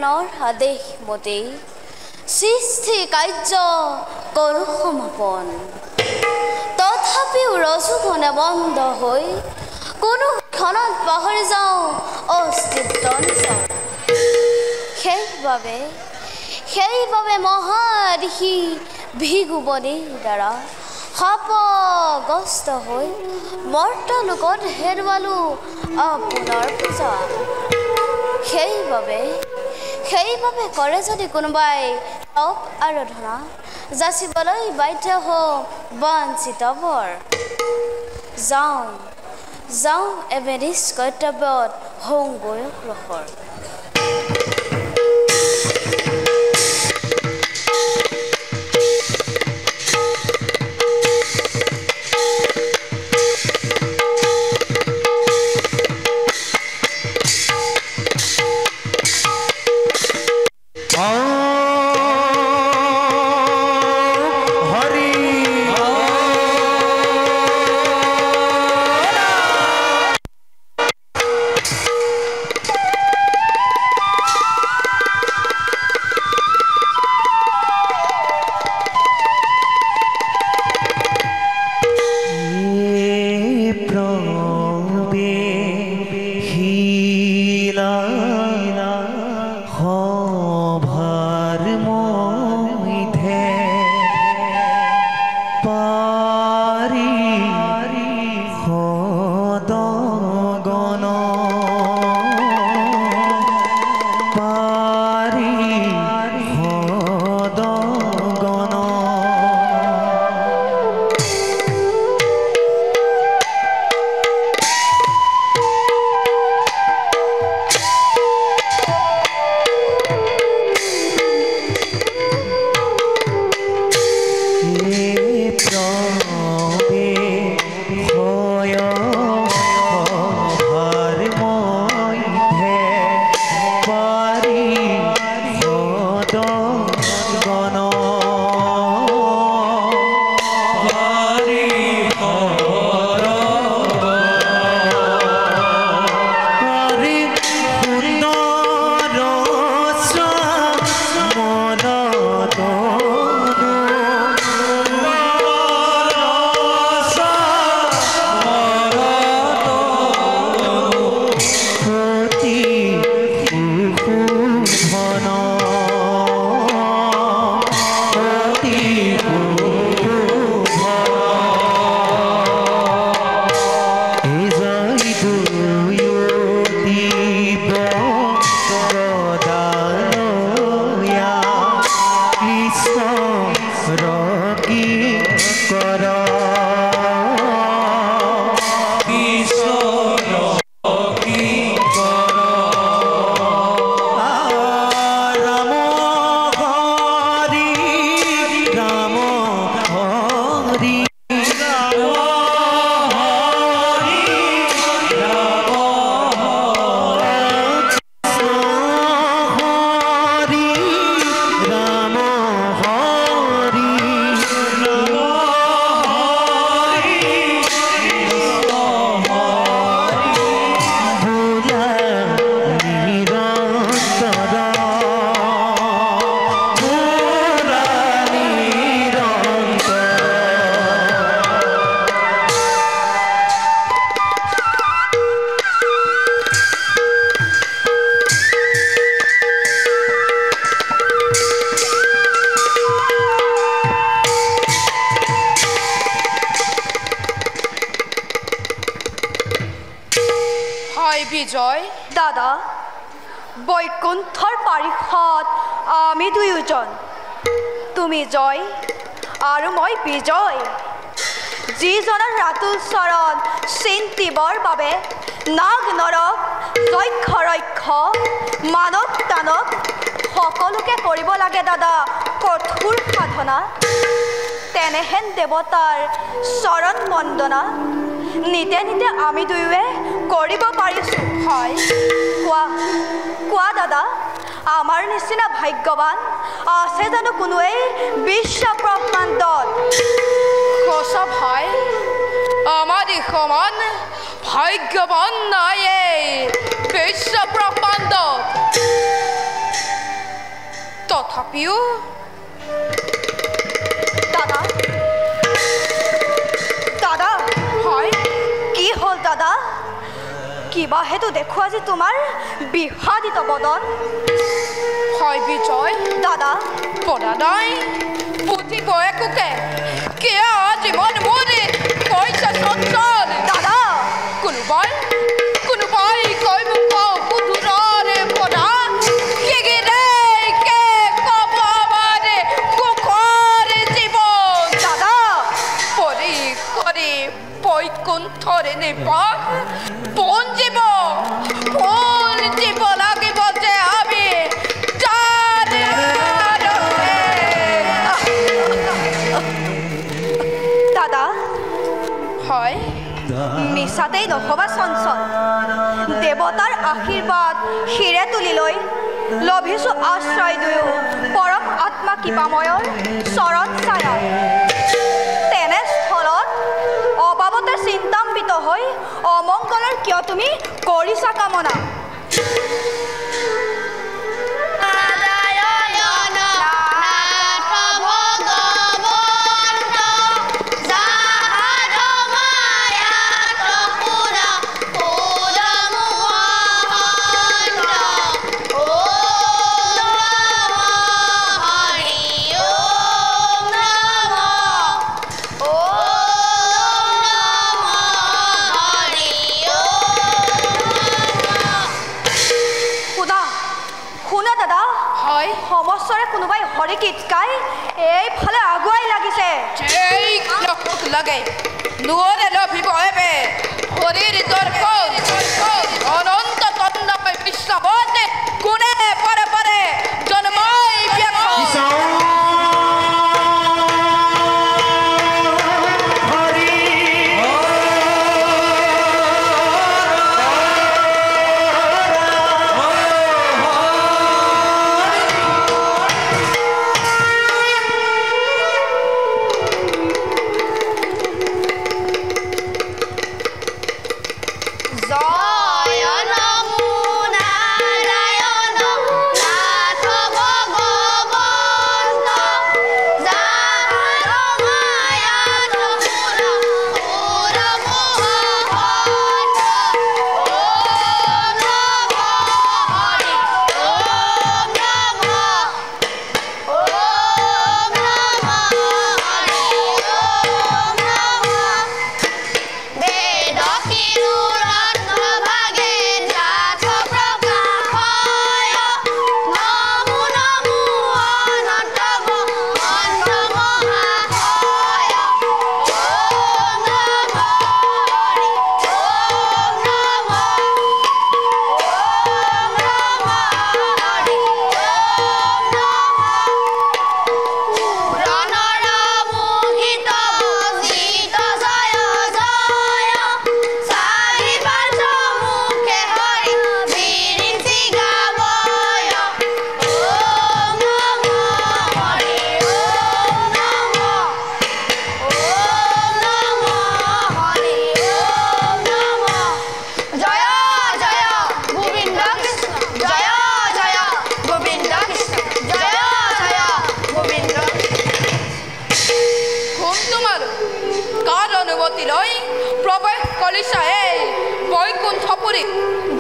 বিধানৰ আদেশ মতে সৃষ্টি কাৰ্য কৰোঁ সমাপন। তথাপিও ৰজোগুণে বন্ধ হৈ কোনো ক্ষণত পাহৰি যাওঁ অস্তিত্ব নিজৰ। সেইবাবে মহাঋষি ভৃগুবনিৰ দ্বাৰা শাপগ্ৰস্ত হৈ মৰ্ত্যলোকত হেৰুৱালোঁ আপোনাৰ পূজা। সেইবাবে কৰে যদি কোনোবাই তপ আৰাধনা যাচিবলৈ বাধ্য হওঁ বঞ্চিত বৰ। যাওঁ এবে নিজ কৰ্তব্যত হওঁগৈ অগ্ৰসৰ। বিজয় দাদা বৈকুণ্ঠৰ পাৰিষদ আমি দুয়োজন, তুমি জয় আৰু মই বিজয়। যিজনৰ ৰাতুল চৰণ চিন্তিবৰ বাবে নাগ নৰক যক্ষ ৰক্ষ মানৱ দানৱ সকলোকে কৰিব লাগে দাদা কঠোৰ সাধনা। তেনেহেন দেৱতাৰ চৰণ বন্দনা নিতে নিতে আমি দুয়োৱে কৰিব পাৰিছোঁ। হয় কোৱা দাদা, আমাৰ নিচিনা ভাগ্যৱান আছে জানো কোনোৱে বিশ্ব ব্ৰহ্মাণ্ডত? সঁচা ভাই, আমাৰ সমান ভাগ্যৱান নাইয়ে বিশ্ব ব্ৰহ্মাণ্ডত। তথাপিও দাদা দাদা হয় কি হ'ল দাদা কিবা হেতু দেখো আজি তোমাৰ বিহাদিত বদন হয় বিজয় দাদা পদাদাই পুথি বয়কুকে কিয় জীৱন মোৰে পইচা চঞ্চল দাদা কোনোবাই কয় মোক পুধুৰৰে পদা কেগেৰে কে কব আমাৰে কুখৰ জীৱন দাদা পৰি কৰি বৈকুণ্ঠৰে নিবাস পোন জীৱ লাগিব যে আমি দাদা হয় মিছাতেই নকবা চঞ্চল দেৱতাৰ আশীৰ্বাদ শিৰে তুলি লৈ লভিছো আশ্ৰয় দুয়ো পৰম আত্মা কৃপাময়ৰ চৰণ ছায়া তেনেস্থলত অবাবতে চিন্তাম্বিত হৈ অমংগলৰ কিয় তুমি কৰিছা কামনা সমস্যৰে কোনোবাই হৰি গীত গাই এইফালে আগুৱাই লাগিছে লাগে নোৰে লভিব এবে হৰিৰ দৰ্শন অনন্ত তন্ময় বিশ্ববতে কোনে পৰে পৰে জন্মই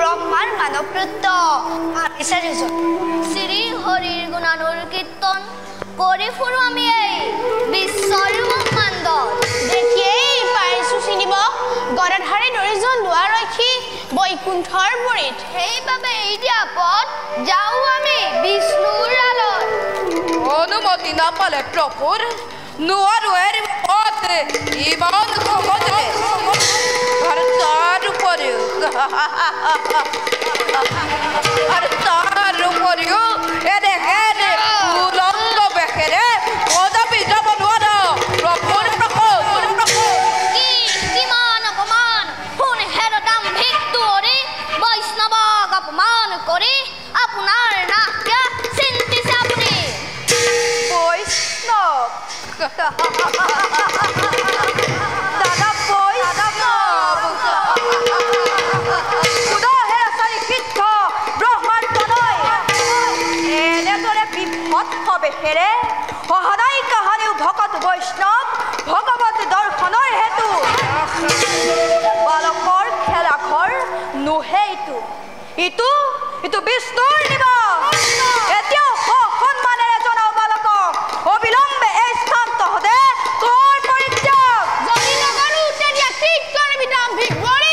ব্ৰহ্মাৰ মানবপ্ৰত্য শ্ৰী হৰিৰ গুণানুৰ কীৰ্তন কৰে ফুৰো আমি এই বিশ্বৰ ব্ৰহ্মাণ্ড দেখিয়েই পাইছো চিনিব গদাধাৰী দৰিজন দুৱাৰ ৰখি বৈকুণ্ঠৰ পুৰীত সেইবাবে এই দিয়া পথ যাও আমি বিষ্ণুৰ আলত অনুমতি নাপালে প্ৰভুৰ নোৱাৰো এৰিব পথ ইমান সহজে আৰু তাৰ উপৰিও এনেকে উলংগ বেশেৰে কদাপি যাব নোৱাৰা প্ৰভুৰ কিমান অপমান শুন হেৰদাম ভিক্তু হৰি বৈষ্ণৱক অপমান কৰি আপোনাৰ নাক্যা চিন্তিছে আপুনি বৈষ্ণৱ দাদা বৈষ্ণৱ বালকৰ খেলাঘৰ নোহে ইটো বিষ্ণুৰ নিবাস এতিয়াও সন্মানেৰে জনাও বালকক অবিলম্বে এই স্থান তহতে কৰ পৰিত্যাগ যদি নকৰো তেতিয়া ঠিক কৰিবি দাম্ভিক বৰি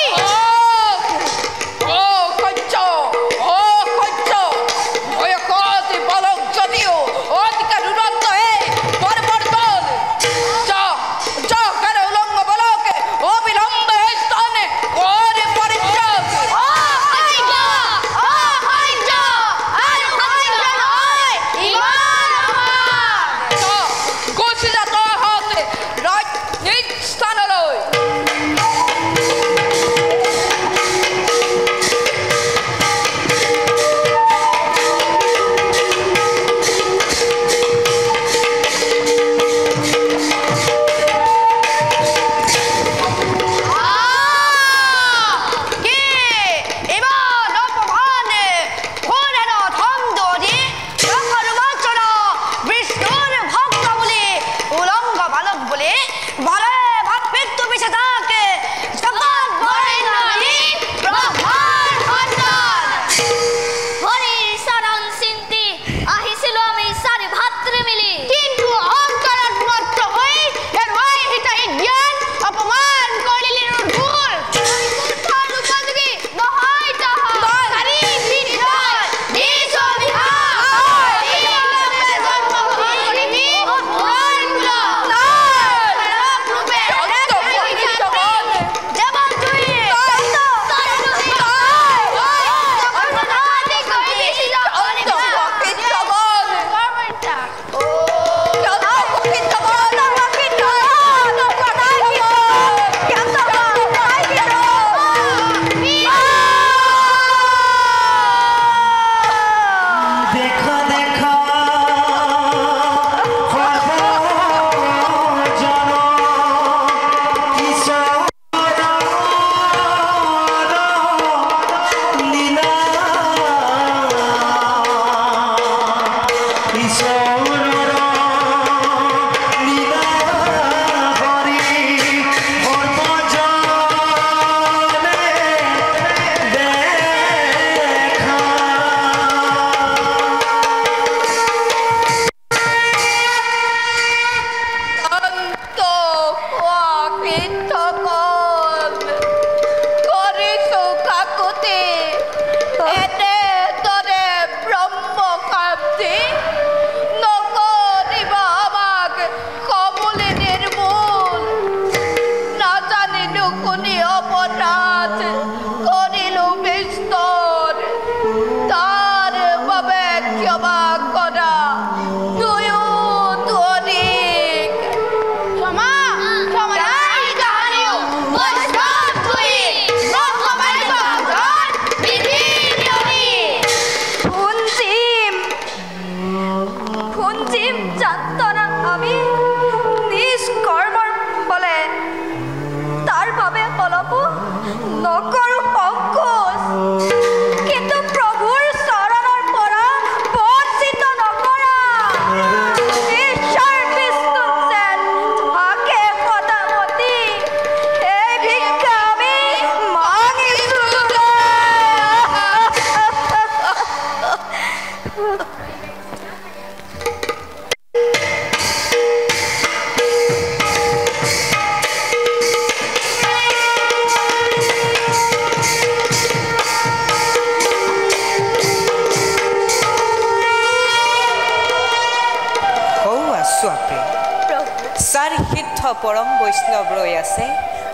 পৰম বৈষ্ণৱ ৰৈ আছে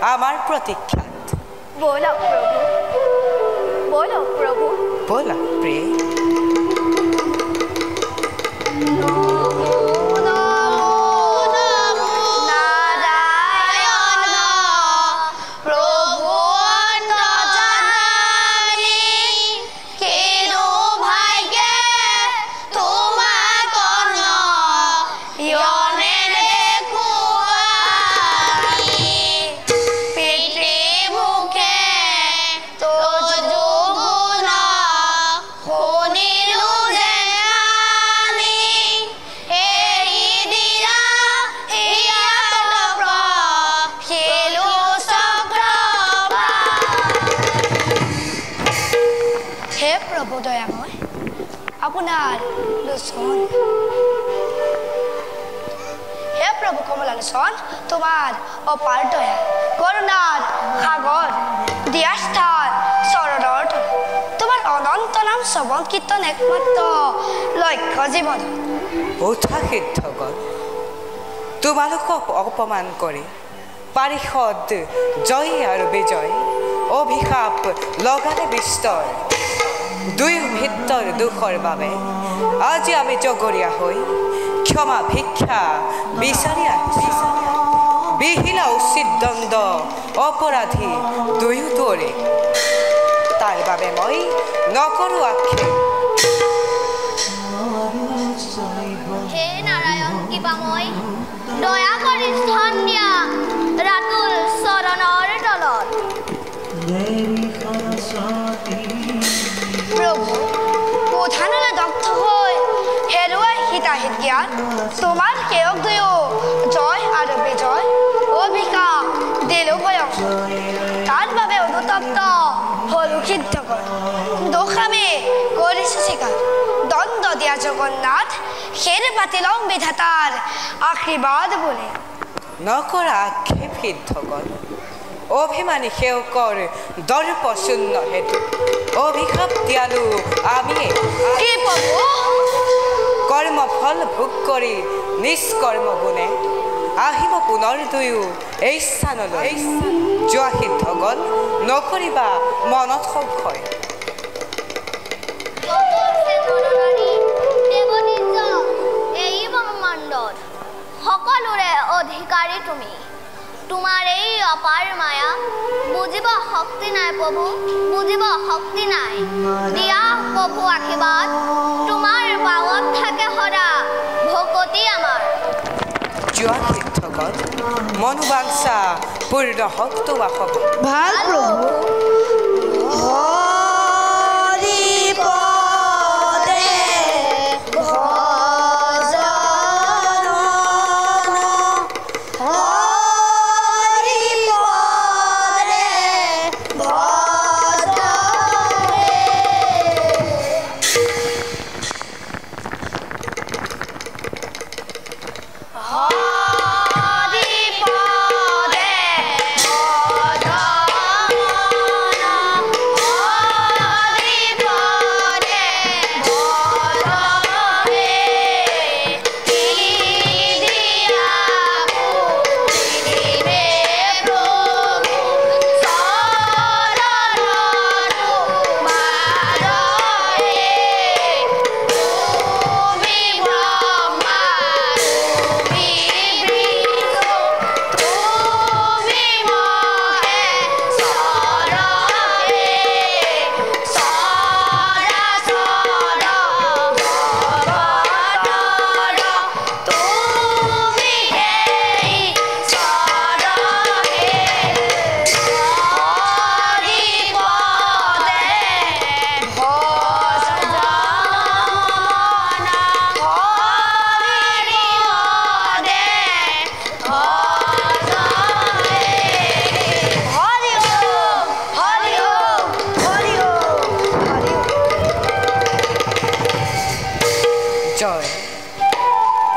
আমাৰ প্ৰতীক্ষাত ব'লক প্ৰভু ব'লক প্ৰিয় যমুনাৰ লোচন। হে প্ৰভু কমলা লোচন, তোমাৰ অপাৰ দয়া কৰুণাৰ সাগৰ দিয়া স্থান চৰণৰ তল। তোমাৰ অনন্ত নাম শ্ৰৱণ কীৰ্তন একমাত্ৰ লক্ষ্য জীৱন। উঠা সিদ্ধগণ, তোমালোকক অপমান কৰে পাৰিষদ জয় আৰু বিজয়, অভিশাপ লগালে বিস্তৰ। দুই ভিতৰ দুখৰ বাবে আজি আমি জগৰীয়া হৈ ক্ষমা ভিক্ষা বিচাৰি আহিছোঁ। বিহিলা উচিত দণ্ড অপৰাধী দুয়োটোৰে, তাৰ বাবে মই নকৰোঁ আক্ষেপ। হে নাৰায়ণ কৃপাময়, দয়া কৰি স্থান দিয়া ৰাতুল চৰণৰ তলত। প্ৰভু প্ৰধানলৈ দগ্ধ হৈ হেৰুৱাই হিতাহিত জ্ঞান, তোমাৰ সেৱক দুয়ো জয় আৰু বিজয়, অভিশাপ দিলো ভয়ক। তাৰ বাবে অনুতপ্ত হলো সিদ্ধগণ, দোষ আমি কৰিছো স্বীকাৰ। দণ্ড দিয়া জগন্নাথ, খেৰ পাতি লওঁ বিধাতাৰ আশীৰ্বাদ বোলে। নকৰা আক্ষেপ সিদ্ধগণ, অভিমানী সেৱকৰ দৰ্পশূন্য হেতু অভিশাপ দিয়ালো আমিয়ে। কি প্ৰভু? কৰ্মফল ভোগ কৰি নিষ্কৰ্ম গুণে আহিব পুনৰ দুয়ো এই স্থানলৈ। যোৱা সিদ্ধগণ, নকৰিবা মনত সংশয়। এই ব্ৰহ্মাণ্ডত সকলোৰে অধিকাৰী তুমি। তোমাৰ এই অপাৰ মায়া বুজিব শক্তি নাই প্ৰভু, বুজিব শক্তি নাই। দিয়া প্ৰভু আশীৰ্বাদ, তোমাৰ পাৱত থাকে সদা ভকতি আমাৰ। যোৱা সিদ্ধগণ, মনোবাঞ্ছা পূৰ্ণ হওক তোমাৰ হ'ব। ভাল প্ৰভু।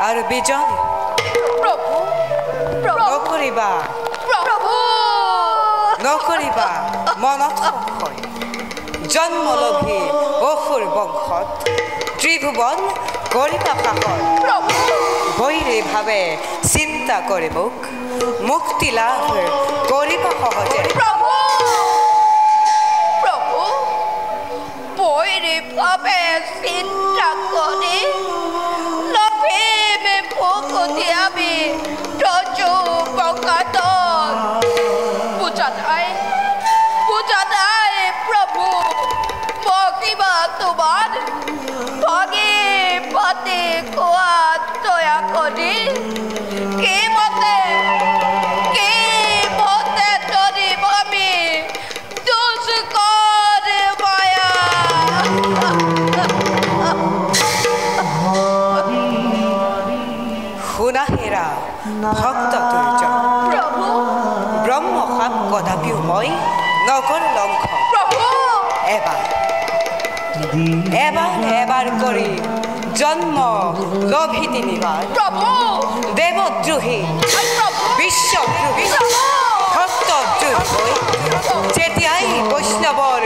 আৰু বিজয় নকৰিবা, নকৰিবা মনত সংশয়। জন্মলভী অসুৰ বংশত ত্ৰিভুৱন কৰিবা শাসন। বৈৰী ভাৱে চিন্তা কৰি মোক মুক্তি লাভ কৰিবা সহজে। বৈৰী ভাৱে চিন্তা কৰি আমি রজু বকাতন বুঝা নাই প্রভু বকিবা তোমার ভগে পথে কোয়া দয়া করি কে মতে ধরিব আমি দোষ করে মায়া। শুনাহেৰা ভক্ত দুৰ্জন, ব্ৰহ্মসাপ কদাপিও মই নগৰ লংঘন। এবাৰ এবাৰ এবাৰ কৰে জন্ম লোভী তিনিবাৰ প্ৰভু দেবদ্ৰোহী বিশ্বদ্ৰোহী ভক্তদ্ৰোহী যেতিয়াই বৈষ্ণৱৰ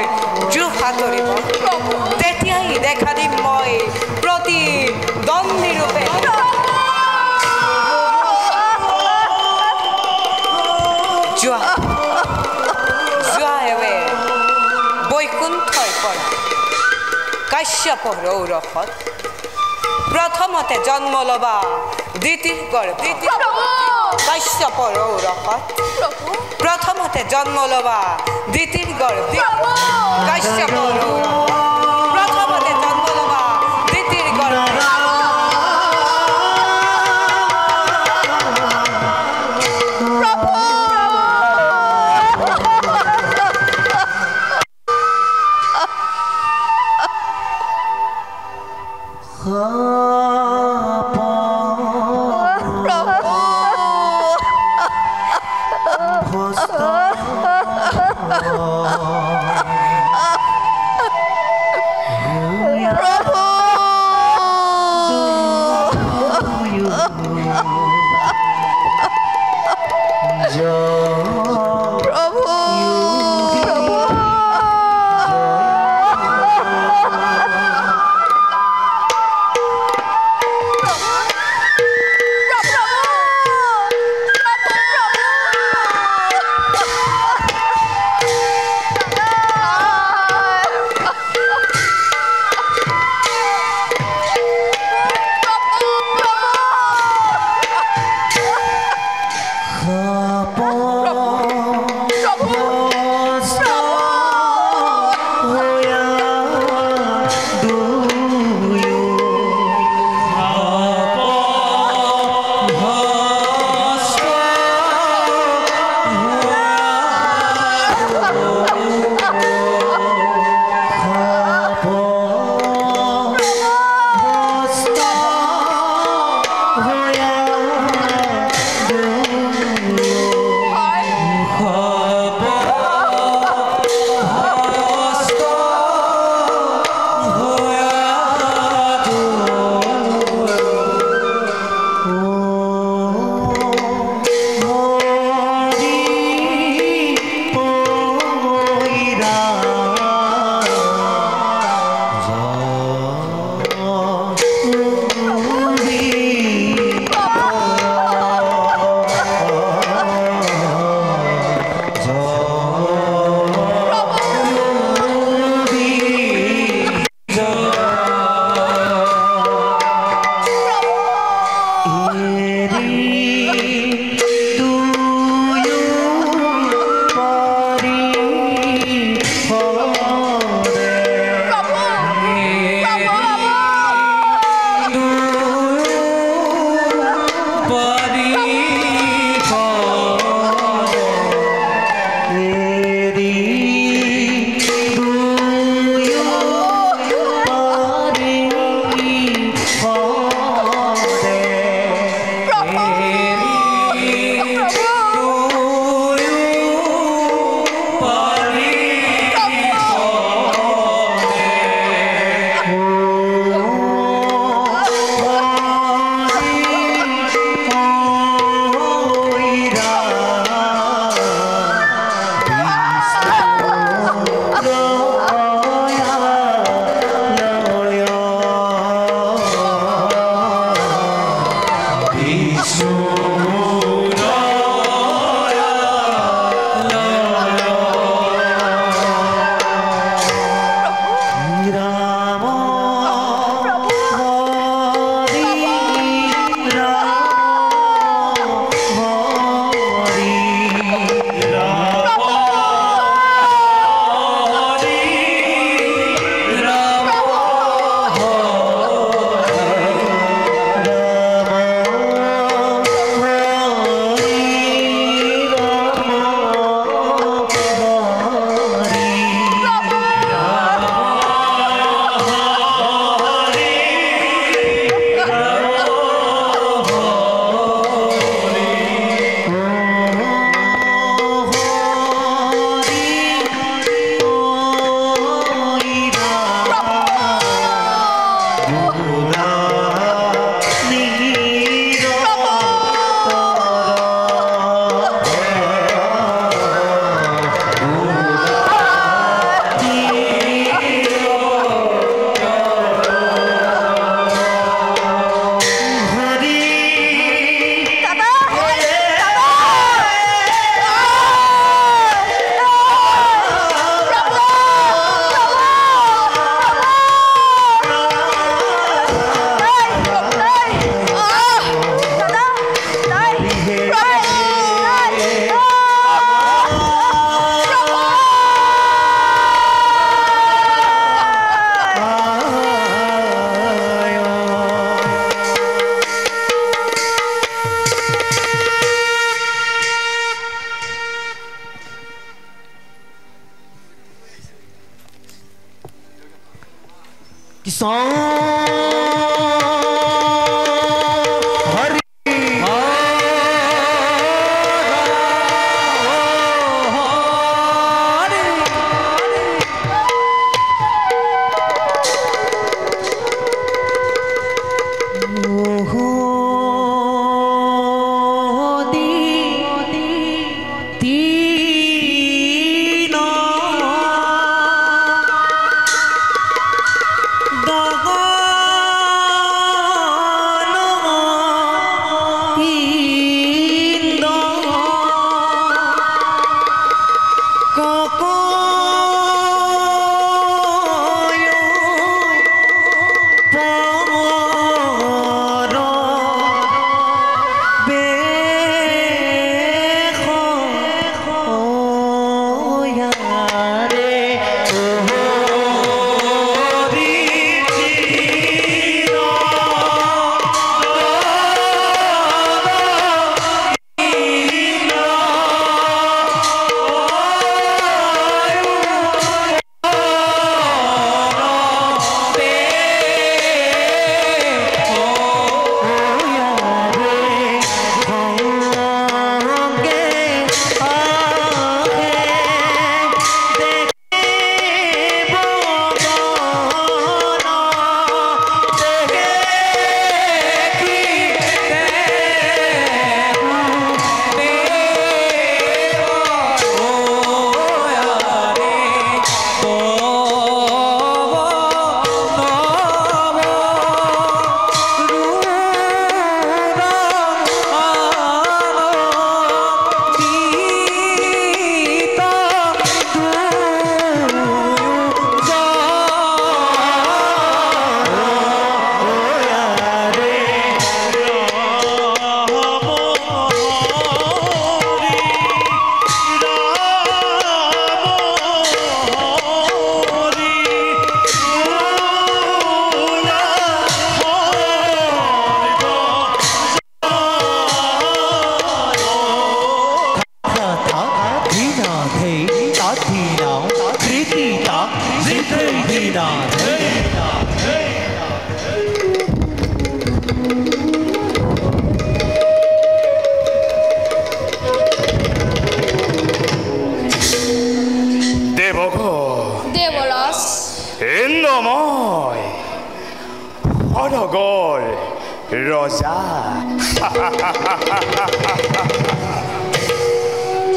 দ্ৰোহা কৰিব তেতিয়াই দেখা দিম মই প্ৰতিদ্বন্দ্বী ৰূপে যোৱা এৱে বৈকুণ্ঠৰ পৰা কাশ্যপৰ ঔৰসত প্ৰথমতে জন্ম লবা দ্বিতীয় গৰ্ভ কাশ্যপৰ ঔৰসত প্ৰথমতে জন্ম লবা দ্বিতীয় গৰ্ভ কাশ্যপৰ ঔৰসত প্ৰথমতে জন্ম লবা দ্বিতীয় গৰ্ভ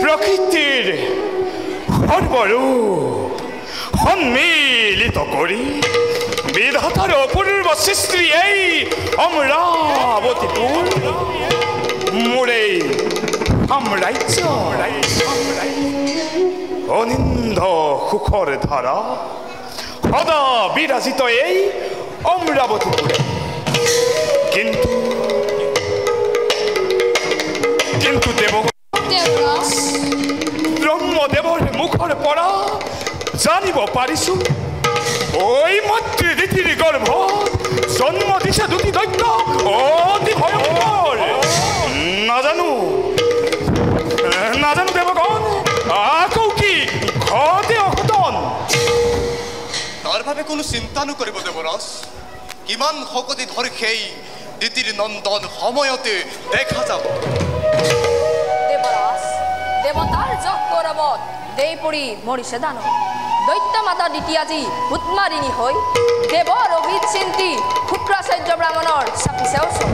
প্ৰকৃতিৰ সৰ্বৰূপ সম্মিলিত কৰি বিধাতাৰ অপূৰ্ব সৃষ্টি এই অমৰাবতীপুৰ মোৰে সাম্ৰাজ্য অনিন্দ সুখৰ ধাৰা সদা বিৰাজিত এই অমৰাবতীপুৰে কিন্তু কিন্তু ব্ৰহ্মদেৱৰ মুখৰ পৰা জানিব পাৰিছো ওই মাতৃ ঋতিৰ গৰ্ভ জন্ম দিছে দুটি দৈত্য অতি ভয়ংকৰ নাজানো দেৱগণ আকৌ কি ঘৰতে অঘটন তাৰ বাবে কোনো চিন্তা নকৰিব দেৱৰাজ কিমান শকতি ধৰ সেই ঋতিৰ নন্দন সময়তে দেখা যাব দেৱতাৰ জপ গৌৰৱত দেই পৰি মৰিছে দানৱ দৈত্য মাতা দ্বিতীয়াজী উৎমাৰিণী হৈ দেৱৰ অভিত চিন্তি শুক্ৰাচাৰ্য ব্ৰাহ্মণৰ চাপিছে ওচৰ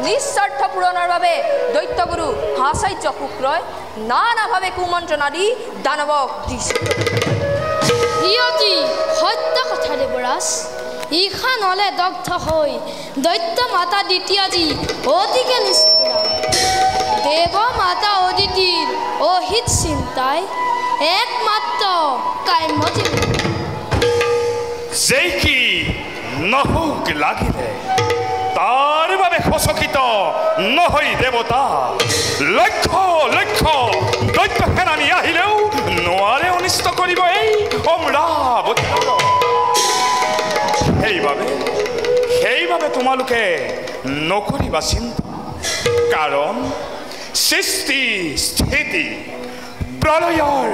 নিস্বাৰ্থ পূৰণৰ বাবে দৈত্যগুৰু আচাৰ্য শুক্ৰই নানাভাৱে কুমন্ত্ৰণা দি দানৱক দিছে ইয়তি সত্য কথা দেৱৰাজ ইখা নলে দগ্ধ হৈ দৈত্য মাতা দ্বিতীয়াজী অতিকে নিষ্ঠুৰা দেৱ মাতা অদিতিৰ অহিত চিন্তাই একমাত্ৰ কাম্য যেই কি নহওক লাগিলে তাৰ বাবে খচকিত নহৈ দেৱতা লক্ষ লক্ষ দৈত্য সেনানী আহিলেও নোৱাৰে অনিষ্ট কৰিব এই অমৰাৱতী সেইবাবে তোমালোকে নকৰিবা চিন্তা কাৰণ সৃষ্টি স্থিতি প্ৰলয়ৰ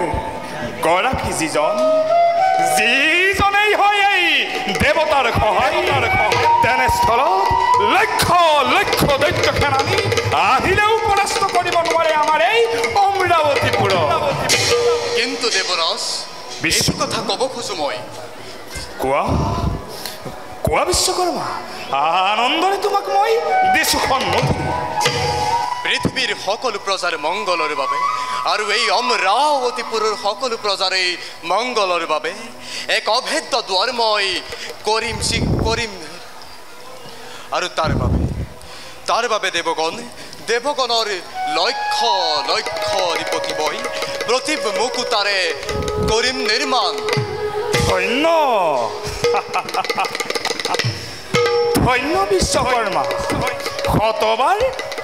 গৰাকী যিজনেই হয় এই দেৱতাৰ সহায় তেনেস্থলত লক্ষ লক্ষ দৈত্য সেনানী আহিলেও পৰাস্ত কৰিব নোৱাৰে আমাৰ এই অমৰাৱতীপুৰ। কিন্তু দেৱৰাজ বেছি কথা ক'ব খোজো মই। কোৱা কোৱা বিশ্বকৰ্মা, আনন্দৰে তোমাক মই দিছো সন্মতি। পৃথিৱীৰ সকলো প্ৰজাৰ মংগলৰ বাবে আৰু এই অমৰাৱতীপুৰৰ সকলো প্ৰজাৰে মংগলৰ বাবে এক অভেদ্য দুৱাৰ মই কৰিম আৰু তাৰ বাবে দেৱগণৰ লক্ষ লক্ষ ৰিপতি মই প্ৰতিভ মুকুতাৰে কৰিম নিৰ্মাণ। ধন্য ধন্য বিশ্বকৰ্মা, শতবাৰ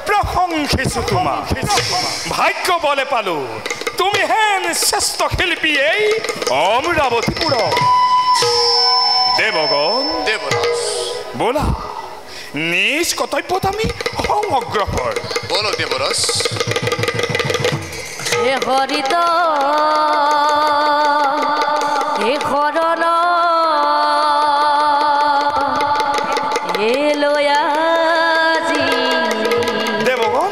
প্ৰশংসিছো তোমাক। ভাগ্য বলে পালো তুমি হেন শ্ৰেষ্ঠ শিল্পী এই অমৰাৱতীপুৰ। দেৱগণ দেৱৰাজ বোলা নিজ কৰ্তব্যত আমি অগ্ৰসৰ। বলো দেৱৰাজ। হে হৰিত হে হৰণ হে লয়াজি দেৱগণ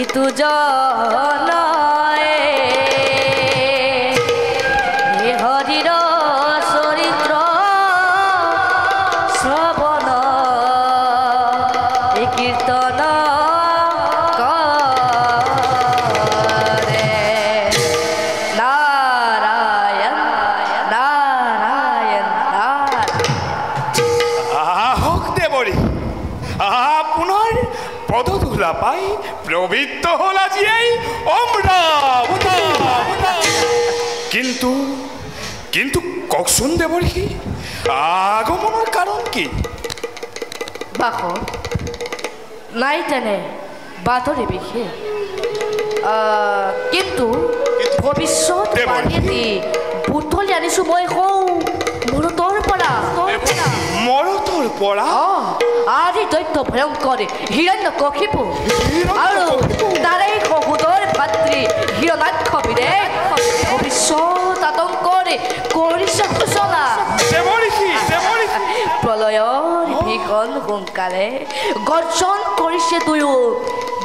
ইটো জনয়ে হে হৰিৰ চৰিত্ৰ শ্ৰৱণ এই কীৰ্তন কৰে। নাৰায়ণ নাৰায়ণ নাৰায়ণ। আহক দেৱৰী, আপোনাৰ পদধূলা পাই পবিত্ৰ হ'ল আজি এই অমৰাৱতী। কিন্তু কিন্তু কওকচোন দেৱৰী, আগমনৰ কাৰণ কি? বাস নাই তেনে বাতৰি বিশেষ, কিন্তু ভৱিষ্যত বাণী বুটলি আনিছো মই হওঁ মৰতৰ পৰা। আদি দৈত্য ভয়ংকৰ হিৰণ্যকশিপু আৰু তাৰে সহোদৰ ভাতৃ হিৰণ্যাক্ষবীৰে ভৱিষ্যত আতংকৰ কৰিছে সূচনা। প্ৰলয়ৰ ভীষণ সোনকালে গৰ্জন কৰিছে দুয়ো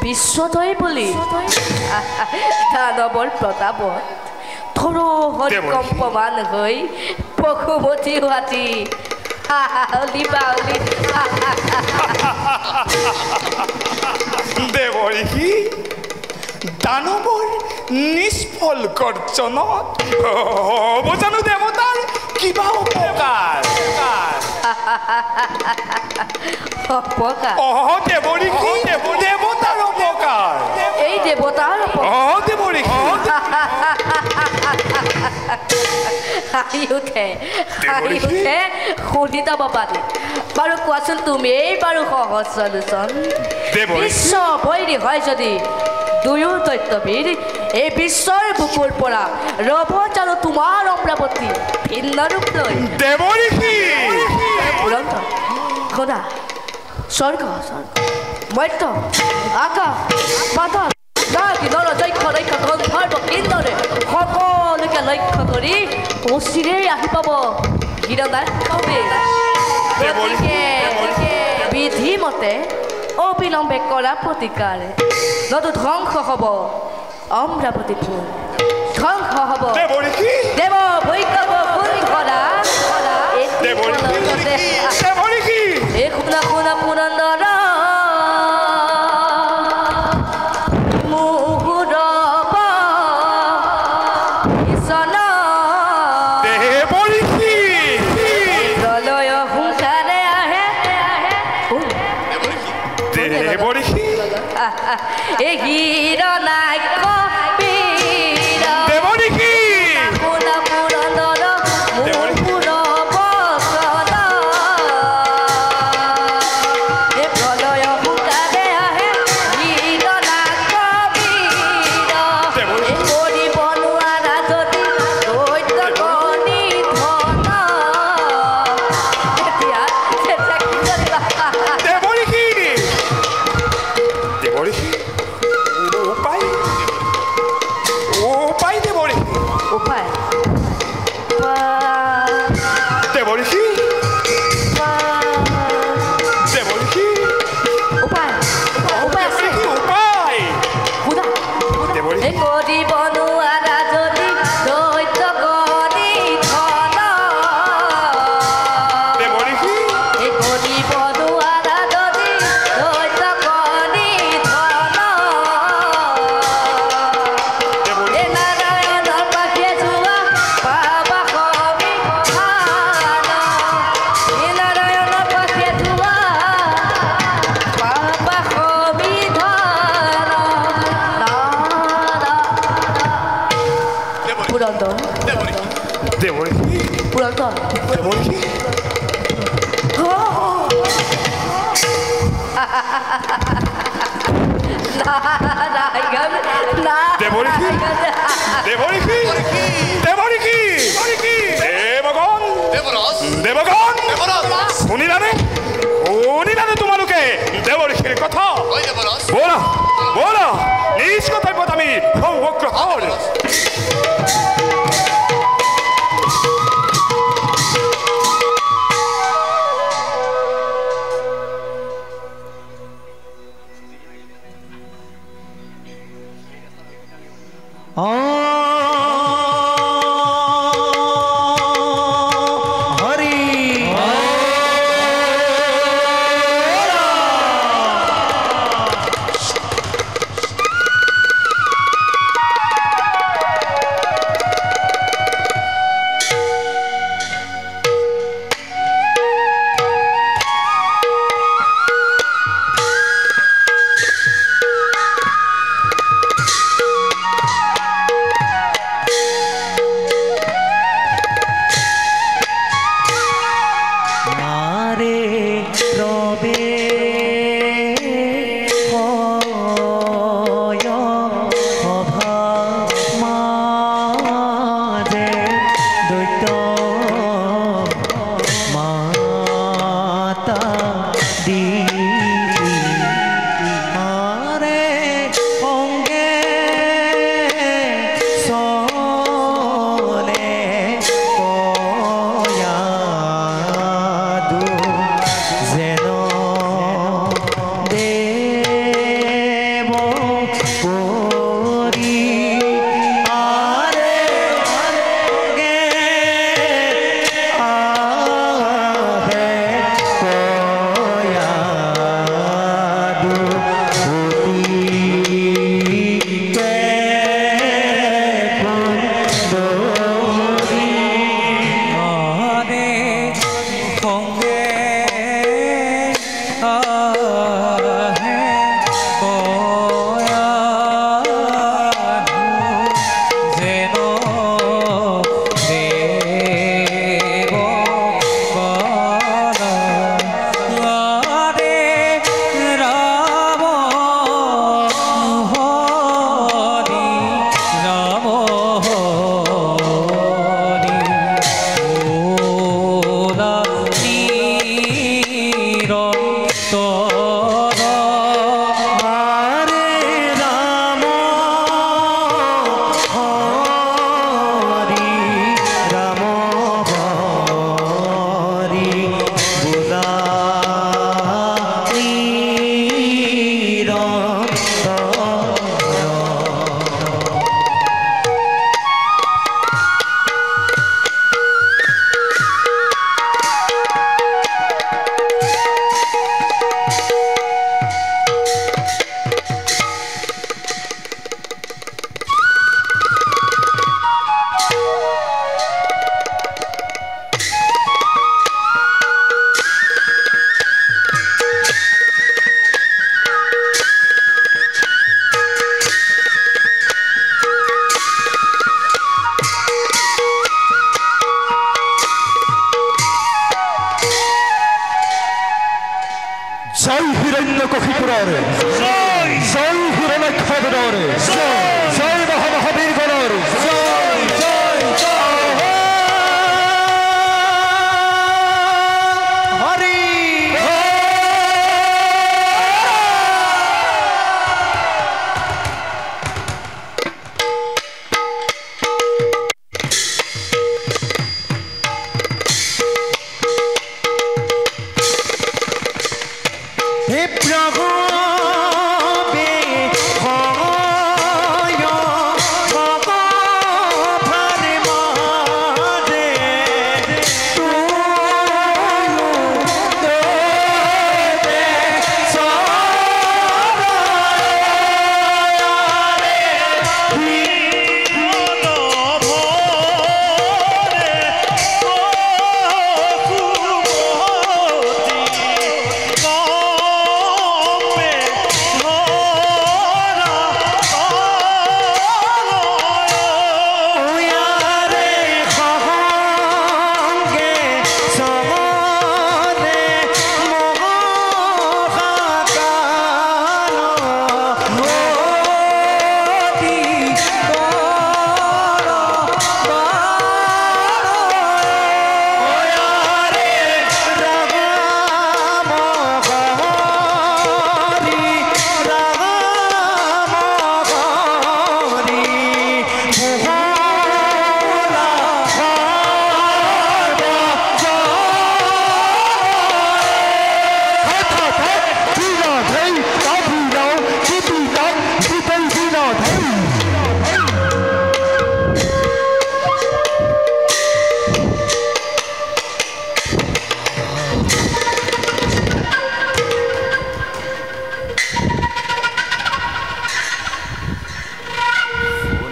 বিশ্বজয় বুলি। দানৱৰ প্ৰতাপত থৰো হৰিকম্পমান হৈ পশুমতী হোৱাতি দেৱৰী দানৱৰ নিষ্ফল গৰ্জনত হ'ব জানো দেৱতাৰ কিবা উপকাৰ? দেৱৰী দেৱতাৰ উপকাৰ। এই দেৱতাৰ দেৱৰী হাঁহি উঠে শুনি যাব পাৰি। বাৰু কোৱাচোন তুমি বাৰু সহজ চলুচোন। বিশ্ব বৈৰী হয় যদি দুয়ো দৈত্যবীৰ এই বিশ্বৰ বুকুৰ পৰা ৰব জানো তোমাৰ অমৰাৱতী ভিন্ন ৰূপ লৈ? দেৱৰী শুনা, স্বৰ্গ মধ্য আকাশ পাতাল সকলোকে লক্ষ্য কৰি অচিৰেই আহি পাব হিৰণ্যাক্ষবীৰ। বিধিমতে অবিলম্বে কৰা প্ৰতিকাৰ নতু ধ্বংস হ'ব অমৰাৱতীপুৰ, ধ্বংস হ'ব দেৱ বৈষ্ণৱ কৰা। শুনা শুনা পুৰন্দৰ কৰিব নোৱাৰা যদি দৈত্য গণি ধন দেৱৰীষি এই কৰিব নোৱাৰা যদি দৈত্য গণি ধন এই নাৰায়ণৰ পাখে যোৱা পাবা সমিধান এই নাৰায়ণৰ পাখে যোৱা পাবা সমিধান পুৰন্দৰ দেৱৰীষি পুৰন্দৰ দেৱৰীষি নাৰায়ণ দেৱৰীষি দেৱৰীষি দেৱৰীষি দেৱগণ দেৱৰাজ দেৱগণ দেৱৰাজ শুনিলানে শুনিলানে তোমালোকে দেৱৰীষিৰ কথা হয় দেৱৰাজ ব'লা ব'লা নিজ কৰ্তব্যত আমি সংগ্ৰহণ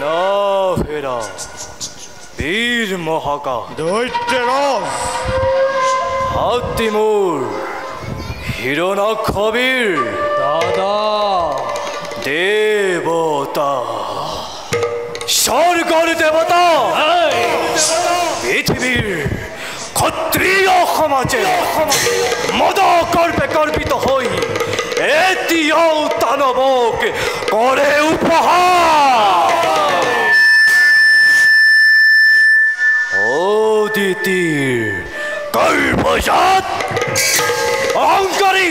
হেৰা বীর মহাকাল দৈত্যরাজ হাতি মোর হিরণাক্ষ বীর দাদা দেবতা স্বর্গর দেবতা পৃথিবীর ক্ষত্রিয় সমাজে মদ গর্বে গর্বিত হই এতিয়াও দানবক করে উপহার অদিতির গর্ভজাত অহংকারী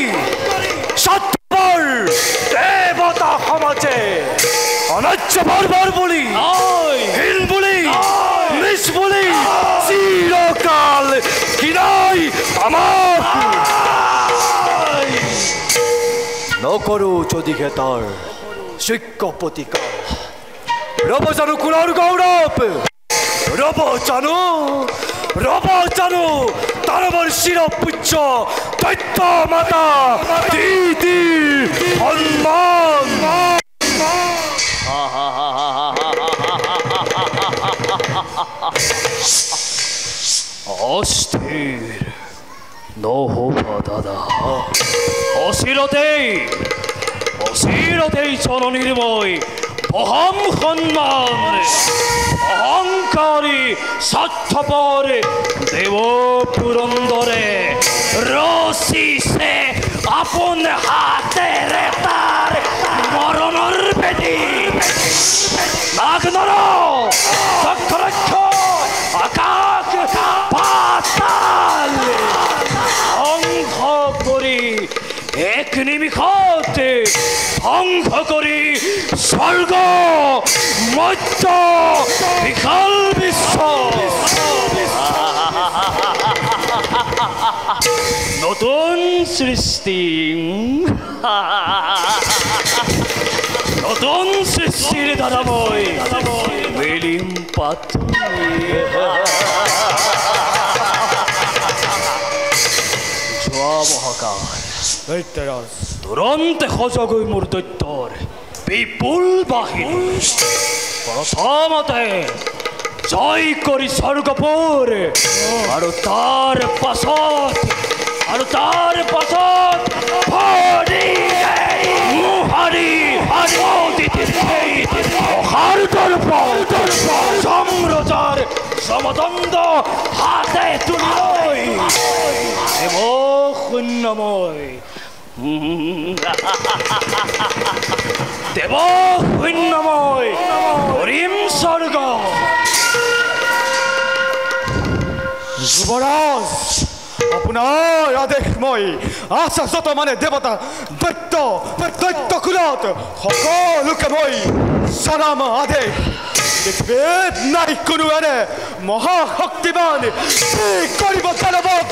সত্যপর দেবতা সমাজে অনার্য বর্বর বলি হীন বলি নিজ বলি চিরকাল কিনাই আমার নকরো যদিহে তার যোগ্য প্রতিকার রব জানু কুলার গৌরব রব জানু তারবর শির পুচ্ছ দৈত্য মাতা দিদির সম্মান অস্থির নহবা দাদা অচিৰতেই জননিৰ্ময় অহম সন্মান অহংকাৰী স্বাৰ্থপৰ দেৱ পুৰন্দৰে ৰচিছে আপোন হাতেৰে তাৰ মৰণৰ বেদী নাগনৰ চক্ৰক্ষ আকাশ পাতাল ধ্বংস কৰি এক নিমিষতে ধ্বংস কৰি স্বৰ্গ মধ্য বিশাল বিশ্ব নতুন সৃষ্টি নতুন সৃষ্টিৰ দ্বাৰা মই মেলিম পাত যোৱা মহাকাল দৈত্যৰাজ তুৰন্তে সজগৈ মোৰ দৈত্যৰ বিপুল বাহিনী প্ৰথমতে জয় কৰি স্বৰ্গপুৰ আৰু তাৰ পাছত সম্ৰজাৰ সমদণ্ড হাতে তুলি লৈ দেৱ শূন্যময় দেৱ শূন্যময় কৰিম স্বৰ্গ যুবৰাজ আপোনাৰ আদেশ মই আশা যত মানে দেৱতা দৈত্য কুলত সকলোকে মই জনাম আদেশ পৃথিৱীত নাই কোনো এনে মহাশক্তিমান কৰিব দানৱক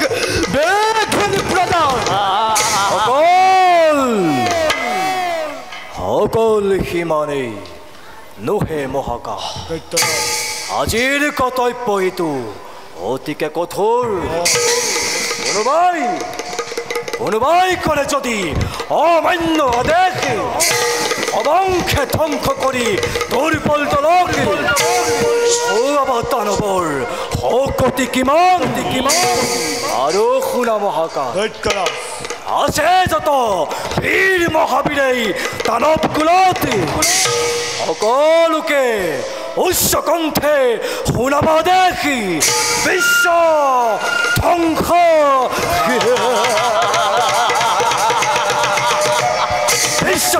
বেঘিন প্ৰদান সকল সিমানেই নোহে মহাকাশ আজিৰ কৰ্তব্য এইটো অতিকে কঠোৰ কোনোবাই কৰে যদি অমান্য আদেশ অবংশে ধ্বংস কৰি দুৰ্বল দলক দানৱৰ শক্তি কিমান আৰু শুনা মহাকাশ আছে যত বীৰ মহাবীৰেই দানৱ কুলত সকলোকে উচ্চ কণ্ঠে শুনাব দেখি বিশ্ব ধ্বংস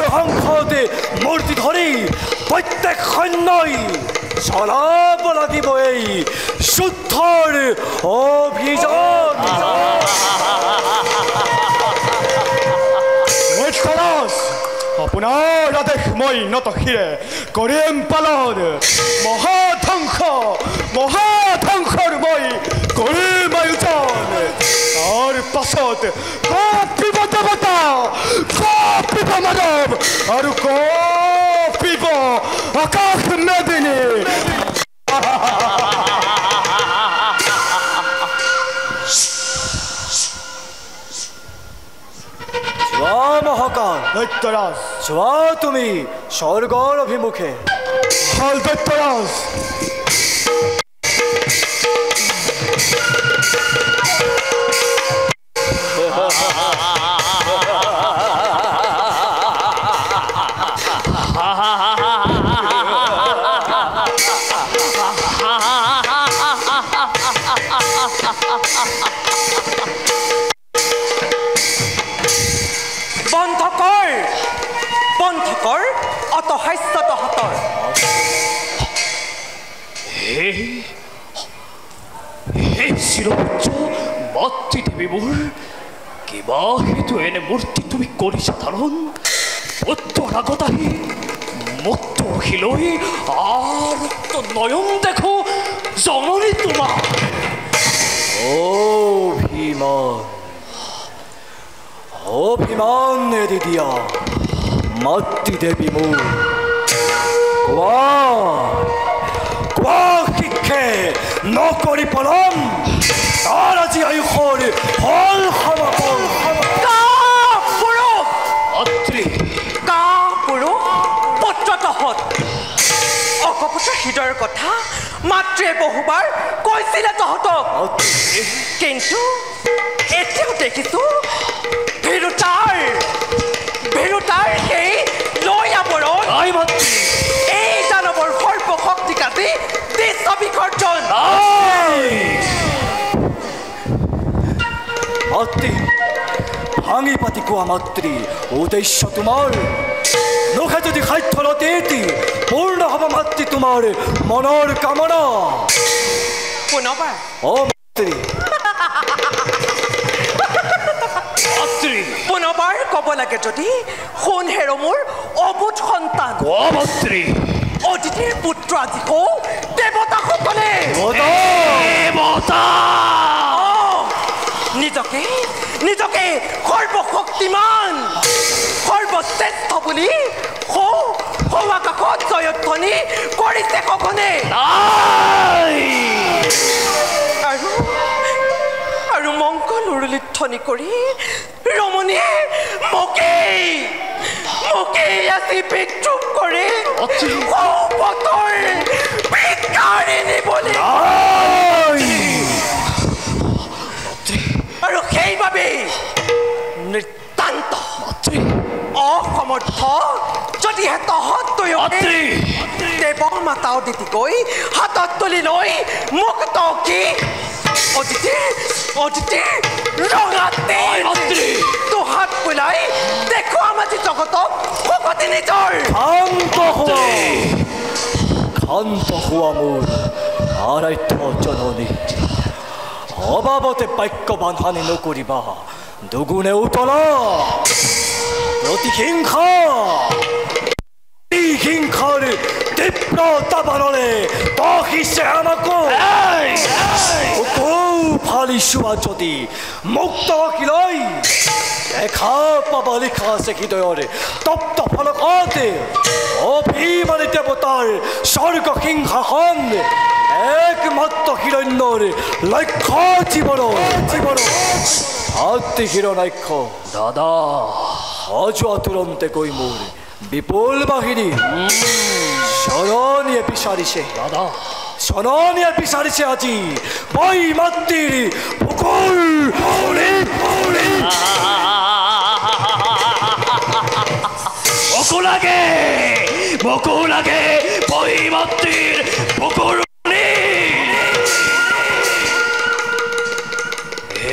ধ্বংসতে মূৰ্তি ধৰি প্ৰত্যেক সৈন্যই চলাব লাগিব এই যুদ্ধৰ অভিযান আপোনাৰ আদেশ মই নতশিৰে কৰিম পালন মহাধ্বংসৰ মই কৰিম আয়োজন তাৰ পাছত কপিব দেৱতা কপিব মানৱ আৰু কপিব আকাশ মেদিনী মহাকাল দৈত্যৰাজ চোৱা তুমি স্বৰ্গৰ অভিমুখে ভাল দৈত্যৰাজ বন্ধ কৰ অত হাস্য তহঁতৰ শিৰপুত্ৰ মাতৃদেৱী মোৰ কিবা হেতু এনে মূৰ্তি তুমি কৰিছা ধাৰণ পুত্ৰৰ আগত আহি মুক্ত শিলৈ আৰু নয়ন দেখো জননী তোমাৰ অভিমান এৰি দিয়া মাতৃদেৱী মোৰ কোৱা শিক্ষে নকৰি পলম তাৰ আজি আয়ুষৰ হল সমাপন অকপট হৃদয়ৰ কথা মাতৃয়ে বহুবাৰ কৈছিলে তহঁতক কিন্তু এতিয়াও দেখিছো ভেৰুতাৰ সেই লৈ আৱৰণ এই দানৱৰ সৰ্বশক্তি কাটি দৃশ্য বিসৰ্জন মাতৃ ভাঙি পাতি কোৱা মাতৃ উদ্দেশ্য তোমাৰ নোখে যদি সাধ্যলতে এটি পূৰ্ণ হ'ব মাতৃ তোমাৰ মনৰ কামনা পুনৰবাৰ ক'ব লাগে যদি সোণ হেৰ মোৰ অবুধ সন্তান অদিতিৰ পুত্ৰ আজি কওঁ দেৱতাসকলে নিজকে সৰ্বশক্তিমান সৰ্বশ্ৰেষ্ঠ বুলি আকাশত জয়ধ্বনি কৰিছে সঘনে আৰু মংগল উৰুলিধ্বনি কৰি ৰমণীয়ে মোকেই আজি বিদ্ৰোহ কৰি সৌপতৰ ভিক্ষাৰী নিবলৈ আৰু সেইবাবেই নিতান্ত অসমৰ্থ যদিহে তহঁত দেৱ মাতা অদিতি গৈ হাতত তুলি লৈ মোক কি অদিতি ৰঙাতে দুহাত বোলাই দেখুৱাম আজি জগতক ভকতি নিজৰ শান্ত হোৱা মোৰ আৰাধ্য জননী অবাবতে বাক্যবান হানি নকৰিবা দুগুণে উতলা প্ৰতিহিংসাৰ তীব্ৰ তাবানলে বহিছে আমাকো ফালি চোৱা যদি মুক্ত শিলৈ দেখা পাবা লিখা আছে হৃদয়ৰে তপ্ত ফলকতে অভিমানী দেৱতাৰ স্বৰ্গ সিংহাসন একমাত্ৰ হিৰণ্যৰ লক্ষ্য জীৱন হাতী হিৰণ্যাক্ষ দাদা সজোৱা তুৰন্তে কৈ মোৰ বিপুল বাহিনী শৰণীয়ে বিচাৰিছে আজি বৈ মাতৃৰ বুকুৰ মোকো লাগে বৈ মাতৃৰ বুকুৰ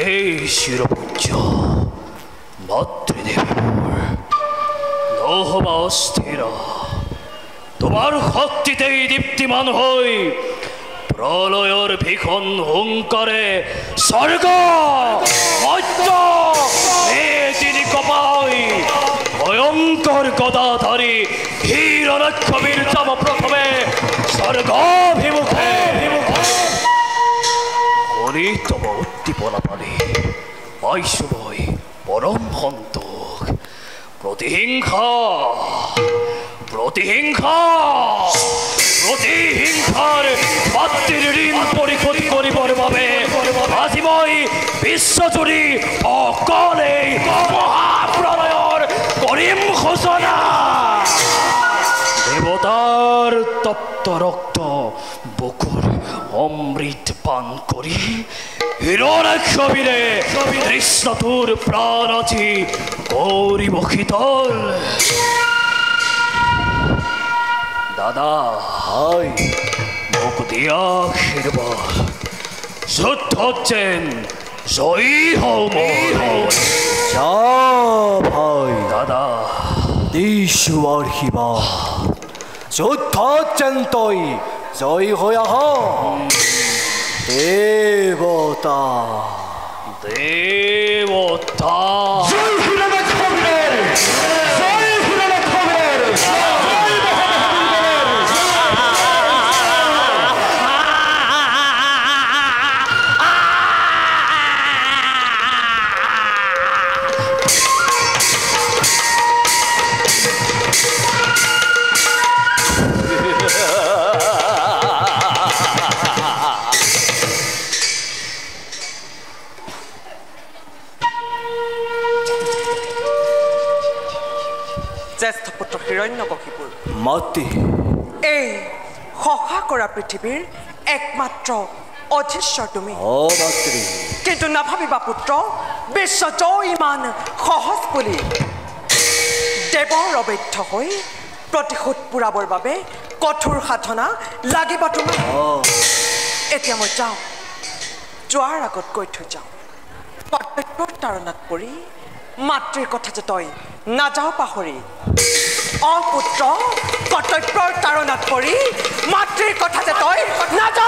এই শিৰপুত্ৰ মাতৃদেৱী মোৰ নহবা অস্থিৰ তোমাৰ শক্তিতেই দীপ্তিমান হৈ প্ৰলয়ৰ ভীষণ হুংকাৰে স্বৰ্গ তিনি কপাই ভয়ংকৰ গদাধাৰী হিৰণ্যাক্ষ বীৰ যাব প্ৰথমে স্বৰ্গাভিমুখে হৰিতম উদ্দীপনা পালি পাইছো মই পৰম সন্তোষ প্ৰতিহিংসাৰ মাতৃৰ ঋণ পৰিশোধ কৰিবৰ বাবে আজি মই বিশ্বজুৰি অকলে মহাপ্ৰলয়ৰ কৰিম সূচনা দেবতার তপ্ত রক্ত বকুল অমৃত পান করি হিরণের শরীরে কৃষ্ণতুর প্রাণ আছে করিব শীতল। দাদা হাই মুখ দিয়া আশীর্বাদ যুদ্ধ হচ্ছেন জয়ী হও যা ভাই দাদা দিশু আশীর্বা যুদ্ধ চন্তই জয় হয়া হ দেবতা দেবতা জ্যেষ্ঠ পুত্ৰ হিৰণ্যকশিপুৰ মাতি এই সখা কৰা পৃথিৱীৰ একমাত্ৰ অধীশ্বৰ তুমি অ মাতৃ কিন্তু নাভাবিবা পুত্ৰ বিশ্ব জয় ইমান সহজ বুলি দেৱৰ অবৈধ হৈ প্ৰতিশোধ পূৰাবৰ বাবে কঠোৰ সাধনা লাগিব তোমাৰ এতিয়া মই যাওঁ যোৱাৰ আগত কৈ থৈ যাওঁ কৰ্তব্যৰ তাৰণাত পৰি মাতৃৰ কথা যে তই নাযাওঁ পাহৰি অপুত্ৰ কৰ্তব্যৰ তাৰণাত পৰি মাতৃৰ কথা যে তই নাযাওঁ